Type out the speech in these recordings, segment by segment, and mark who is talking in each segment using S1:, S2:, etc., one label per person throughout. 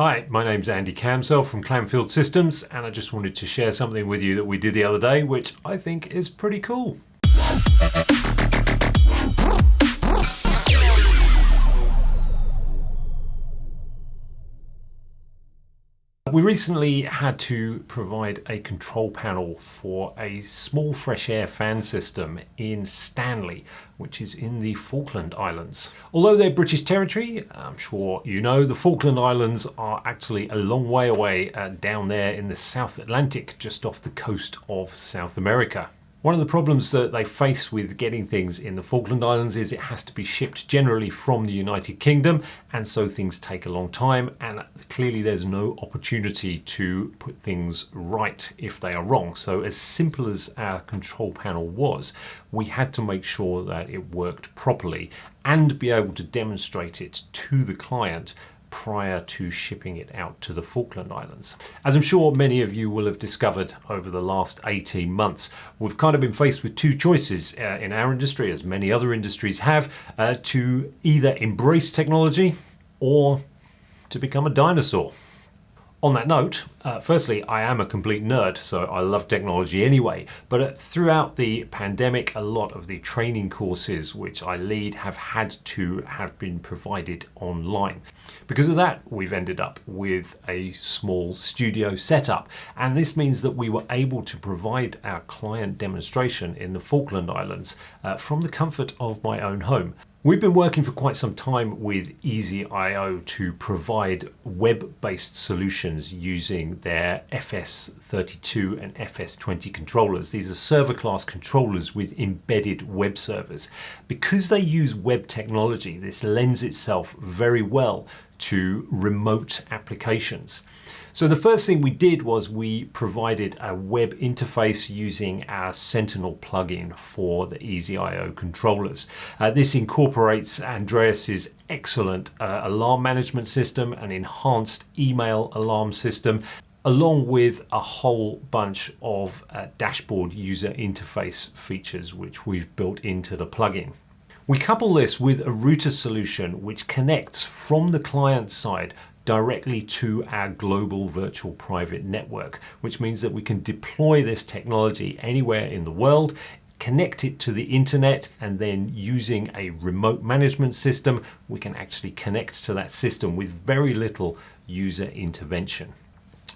S1: Hi, my name's Andy Camsell from Clanfield Systems, and I just wanted to share something with you that we did the other day, which I think is pretty cool. We recently had to provide a control panel for a small fresh air fan system in Stanley, which is in the Falkland Islands. Although they're British territory, I'm sure you know, the Falkland Islands are actually a long way away down there in the South Atlantic, just off the coast of South America. One of the problems that they face with getting things in the Falkland Islands is it has to be shipped generally from the United Kingdom, and so things take a long time, and clearly there's no opportunity to put things right if they are wrong. So as simple as our control panel was, we had to make sure that it worked properly and be able to demonstrate it to the client prior to shipping it out to the Falkland Islands. As I'm sure many of you will have discovered over the last 18 months, we've kind of been faced with two choices in our industry, as many other industries have, to either embrace technology or to become a dinosaur. On that note, firstly, I am a complete nerd, so I love technology anyway, but throughout the pandemic, a lot of the training courses which I lead have been provided online. Because of that, we've ended up with a small studio setup, and this means that we were able to provide our client demonstration in the Falkland Islands from the comfort of my own home. We've been working for quite some time with EasyIO to provide web-based solutions using their FS32 and FS20 controllers. These are server-class controllers with embedded web servers. Because they use web technology, this lends itself very well to remote applications. So the first thing we did was we provided a web interface using our Sentinel plugin for the EasyIO controllers. This incorporates Andreas's excellent alarm management system, an enhanced email alarm system, along with a whole bunch of dashboard user interface features which we've built into the plugin. We couple this with a router solution which connects from the client side directly to our global virtual private network, which means that we can deploy this technology anywhere in the world, connect it to the internet, and then using a remote management system, we can actually connect to that system with very little user intervention.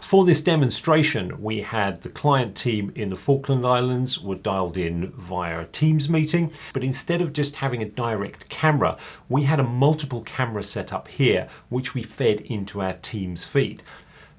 S1: For this demonstration, we had the client team in the Falkland Islands were dialed in via a Teams meeting, but instead of just having a direct camera, we had a multiple camera setup here, which we fed into our Teams feed.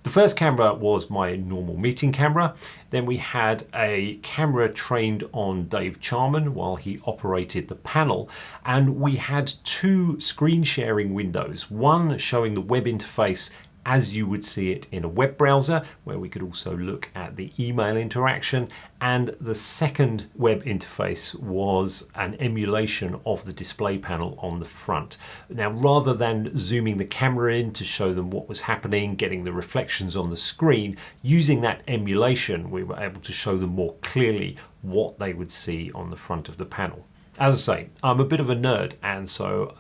S1: The first camera was my normal meeting camera. Then we had a camera trained on Dave Charman while he operated the panel. And we had two screen sharing windows, one showing the web interface as you would see it in a web browser, where we could also look at the email interaction. And the second web interface was an emulation of the display panel on the front. Now, rather than zooming the camera in to show them what was happening, getting the reflections on the screen, using that emulation, we were able to show them more clearly what they would see on the front of the panel. As I say, I'm a bit of a nerd, and so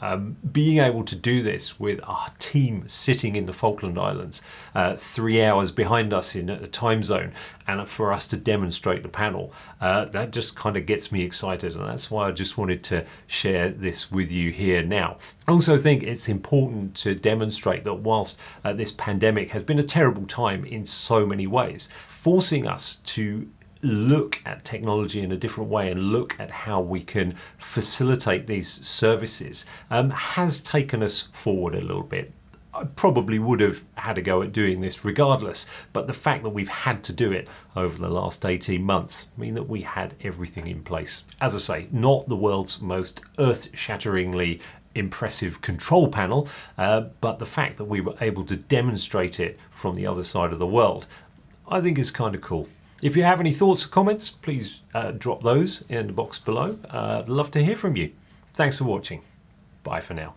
S1: being able to do this with our team sitting in the Falkland Islands, 3 hours behind us in a time zone, and for us to demonstrate the panel, that just kind of gets me excited, and that's why I just wanted to share this with you here now. I also think it's important to demonstrate that whilst this pandemic has been a terrible time in so many ways, forcing us to look at technology in a different way and look at how we can facilitate these services has taken us forward a little bit. I probably would have had a go at doing this regardless, but the fact that we've had to do it over the last 18 months mean that we had everything in place. As I say, not the world's most earth-shatteringly impressive control panel, but the fact that we were able to demonstrate it from the other side of the world, I think is kind of cool. If you have any thoughts or comments, please drop those in the box below. I'd love to hear from you. Thanks for watching. Bye for now.